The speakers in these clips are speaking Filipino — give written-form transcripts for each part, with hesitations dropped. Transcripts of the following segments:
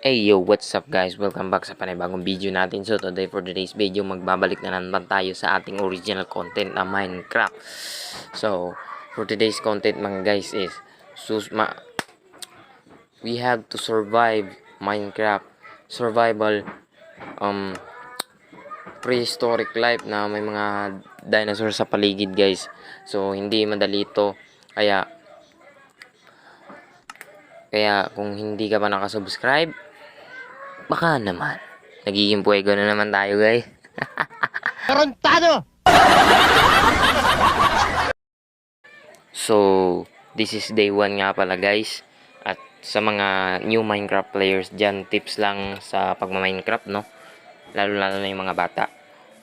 Hey yo, what's up guys? Welcome back sa panibagong video natin. So today for today's video, magbabalik na naman tayo sa ating original content na Minecraft. So for today's content mga guys is we have to survive Minecraft survival prehistoric life na may mga dinosaur sa paligid guys. So hindi madali ito. Kaya kung hindi ka pa nakasubscribe, baka naman. Nagiging puwego na naman tayo, guys. Tarantado! So, this is day 1 nga pala, guys. At sa mga new Minecraft players dyan, tips lang sa pagma-Minecraft, no? Lalo-lalo na yung mga bata.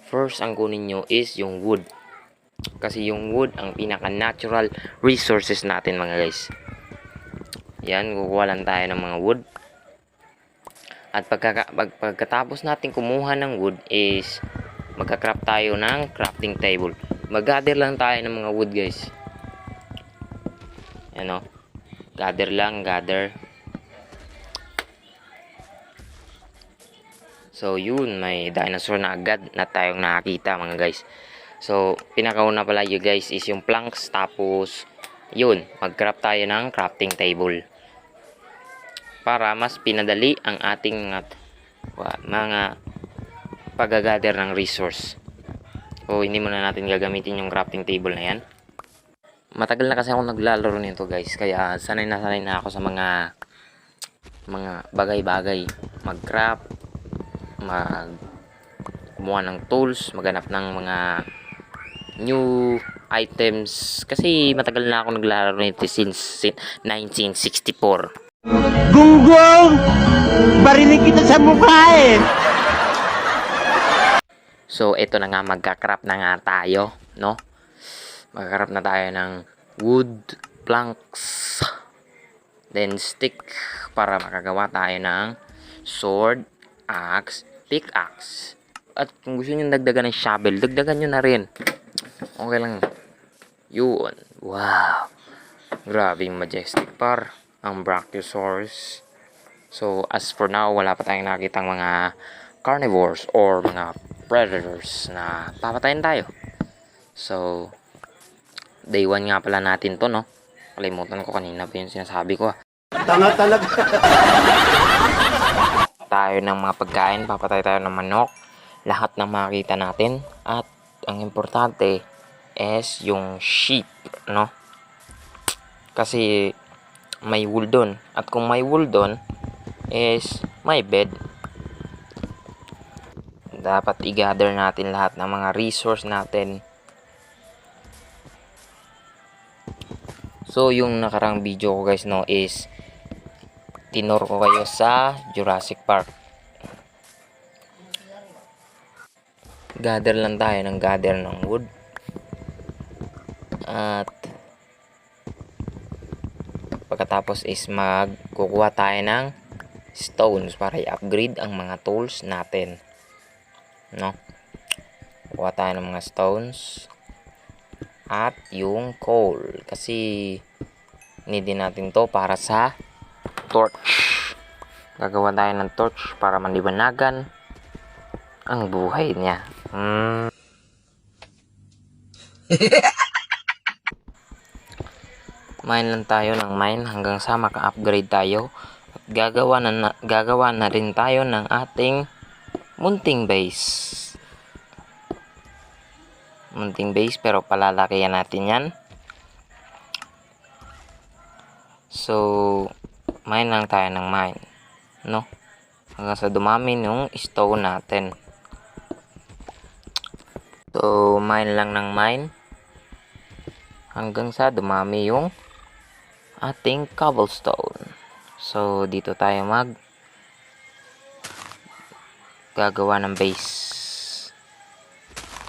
First, ang kunin nyo is yung wood. Kasi yung wood, ang pinaka-natural resources natin, mga guys. Yan, kukuha lang tayo ng mga wood. At pagkatapos natin kumuha ng wood is magka-craft tayo ng crafting table. Mag-gather lang tayo ng mga wood, guys. Ano? Gather lang, gather. So, yun, may dinosaur na agad na tayong nakakita, mga guys. So, pinakauna pala yun, guys, is yung planks. Tapos, yun, mag-craft tayo ng crafting table. Para mas pinadali ang ating mga pag-gather ng resource. O hindi muna natin gagamitin yung crafting table na yan. Matagal na kasi ako naglalaro nito guys. Kaya sanay na ako sa mga bagay-bagay. Mag-craft, kumuha ng tools, maghanap ng mga new items. Kasi matagal na ako naglalaro nito since 1964. Gunggong! Barinig kita sa mukha eh! So, ito na nga, magka-craft na nga tayo, no? Magka-craft na tayo ng wood, planks, then stick, para makagawa tayo ng sword, axe, pickaxe. At kung gusto nyo dagdagan ng shovel, dagdagan nyo na rin. Okay lang. Yun. Wow. Grabe majestic par. Ang Brachiosaurus. So, as for now, wala pa tayong nakitang mga carnivores or mga predators na papatayin tayo. So, day 1 nga pala natin to, no? Kalimutan ko kanina pa yung sinasabi ko. Tanga talaga! Tayo ng mga pagkain, papatay tayo ng manok. Lahat ng makita natin. At ang importante is yung sheep, no? Kasi may wool doon. At kung may wool doon, is may bed. Dapat i-gather natin lahat ng mga resource natin. So, yung nakarang video ko guys, no, is tinur ko kayo sa Jurassic Park. Gather lang tayo ng gather ng wood. At pagkatapos is magkukuha tayo ng stones para i-upgrade ang mga tools natin, no? Kuha tayo ng mga stones at yung coal kasi need natin to para sa torch. Gagawa tayo ng torch para maliwanagan ang buhay niya. Mine lang tayo ng mine hanggang sa maka-upgrade tayo. At gagawa na rin tayo ng ating munting base. Munting base pero palalakihan natin yan. So, mine lang tayo ng mine, no? Hanggang sa dumami yung stone natin. So, mine lang ng mine hanggang sa dumami yung ating cobblestone. So, dito tayo gagawa ng base,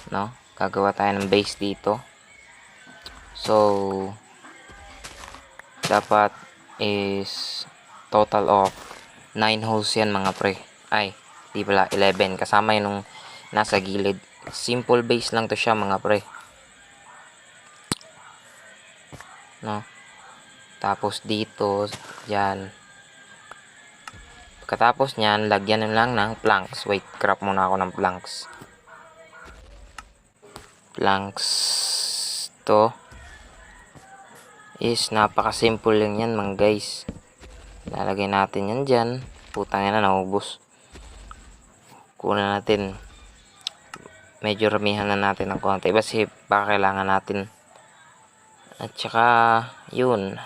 no? Gagawa tayo ng base dito. So, dapat is total of 9 holes yan mga pre. Ay, di pala 11 kasama yung nasa gilid. Simple base lang to siya mga pre, no? Tapos dito, yan, Pagkatapos nyan, lagyan na lang ng planks. Wait, craft muna ako ng planks. Planks to is napaka-simple lang yan mga guys. Lalagay natin yan dyan. Putang yan na, naubos. Kunan natin. Medyo ramihan na natin ng konti kasi baka kailangan natin. At saka yun,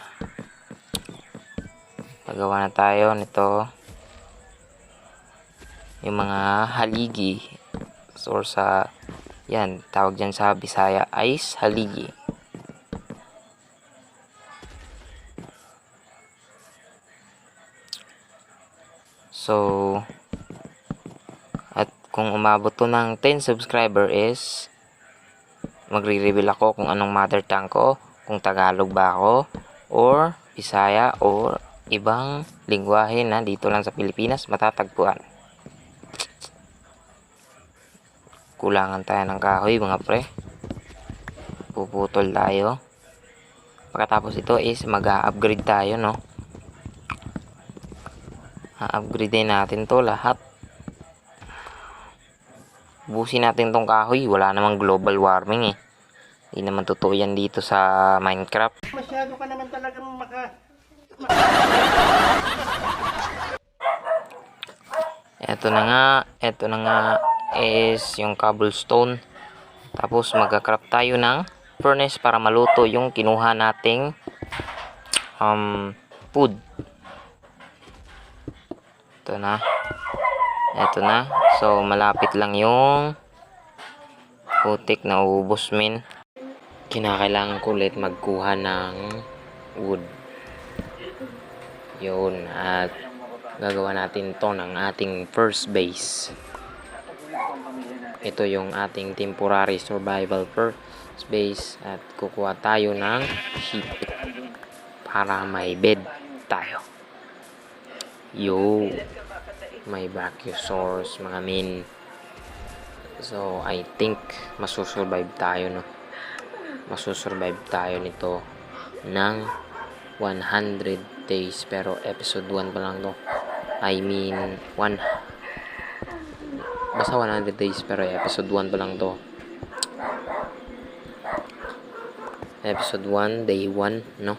pagawa na tayo nito, yung mga haligi, or sa yan, tawag dyan sa Bisaya is haligi. So at kung umabot to ng 10 subscriber is magre-reveal ako kung anong mother tongue ko, kung Tagalog ba ako, or Bisaya, or ibang lingwahe na dito lang sa Pilipinas matatagpuan. Kulangan tayo ng kahoy mga pre. Puputol tayo. Pagkatapos ito is mag-upgrade tayo, no? I-upgrade din natin to lahat. Busin natin tong kahoy. Wala namang global warming eh. Hindi naman totoo yan dito sa Minecraft. Masyado ka naman talagang Ito na nga is yung cobblestone. Tapos magka-craft tayo ng furnace para maluto yung kinuha nating food. Ito na. So malapit lang yung putik na ubos min. Kinakailangan ko ulit magkuha ng wood. Yun, at gagawa natin to ng ating first base. Ito yung ating temporary survival first base, at kukuha tayo ng sheep para may bed tayo. Yo, may brachiosaurus mga min. So I think masusurvive tayo, no? Masusurvive tayo nito ng 100 days, pero episode 1 pa lang to. I mean basta 100 days, pero episode 1 pa lang to. Episode 1, day 1, no?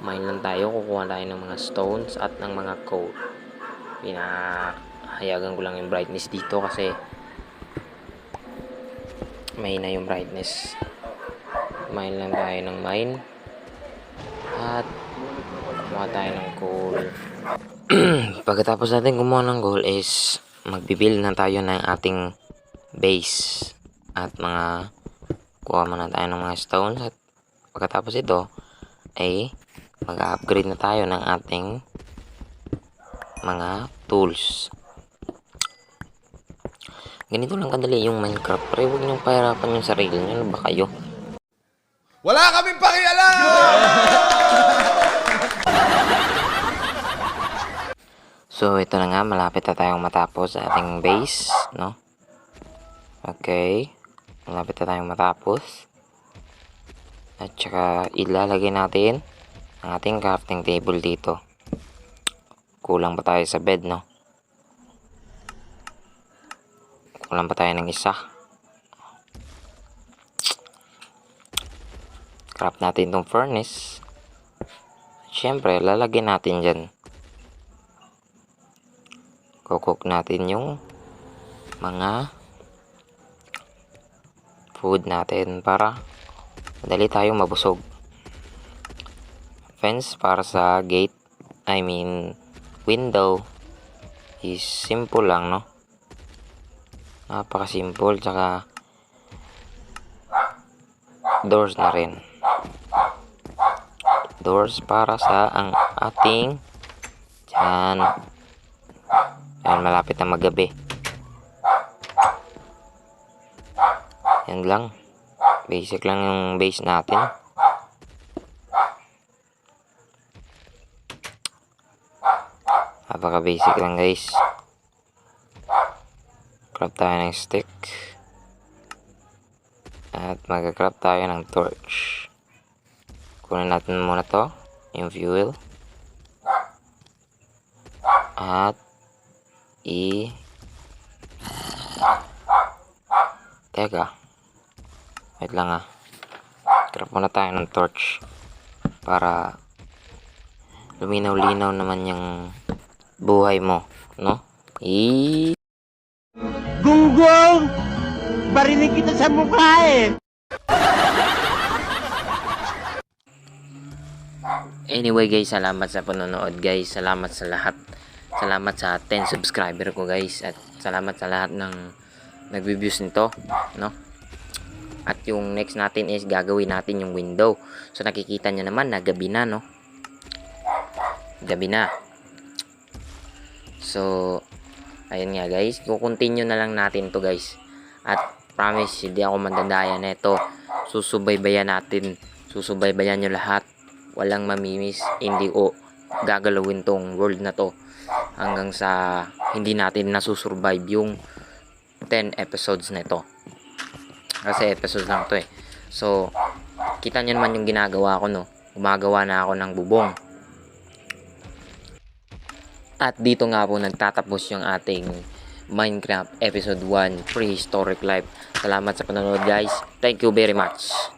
Mine lang tayo, kukuha tayo ng mga stones at ng mga coal. Pinahayagan ko lang yung brightness dito kasi mahina yung brightness. Mine lang tayo ng mine at kumuha tayo ng coal. Pagkatapos natin kumuha ng coal is magbibuild na tayo ng ating base at kuha muna tayo ng mga stones, at pagkatapos ito ay mag-upgrade na tayo ng ating mga tools. Ganito lang kadali yung Minecraft, pero huwag niyong pahirapan yung sarili niyo. Ano ba kayo? Wala kaming pakialam! So ito na nga, malapit na tayong matapos sa ating base, no? Okay, malapit na tayong matapos. At saka ilalagay natin ang ating crafting table dito. Kulang pa tayo sa bed, no? Kulang pa tayo ng isa. Craft natin itong furnace. Siyempre, lalagyan natin dyan. Cook natin yung mga food natin para madali tayong mabusog. Fence para sa gate, I mean window, is simple lang, no? Napaka-simple. Tsaka doors na rin. Doors para sa ang ating dyan. Yan, malapit na maggabi. Yan lang. Basic lang yung base natin. Napaka basic lang guys. Craft tayo ng stick. At mag-craft tayo ng torch. Kunin natin muna to, yung fuel. At Teka. Wait lang ah. Grab muna tayo ng torch. Para luminaw-linaw naman yung buhay mo. No? Gunggong! Barinig kita sa mukha eh! Anyway guys, salamat sa panonood guys. Salamat sa lahat. Salamat sa 10 subscriber ko guys. At salamat sa lahat ng nagbe-views nito. No? At yung next natin is gagawin natin yung window. So nakikita nyo naman na gabi na, no? Gabi na. So ayun nga guys, kukontinue na lang natin to guys. At promise, hindi ako mandadaya nito. Susubaybayan natin. Susubaybayan nyo lahat. Walang mamimiss. Hindi ko gagalawin tong world na to hanggang sa hindi natin nasusurvive yung 10 episodes na ito. Kasi episodes lang to eh. So kita nyo naman yung ginagawa ko, no? Gumagawa na ako ng bubong. At dito nga po nagtatapos yung ating Minecraft Episode 1 Prehistoric Life. Salamat sa panonood guys. Thank you very much.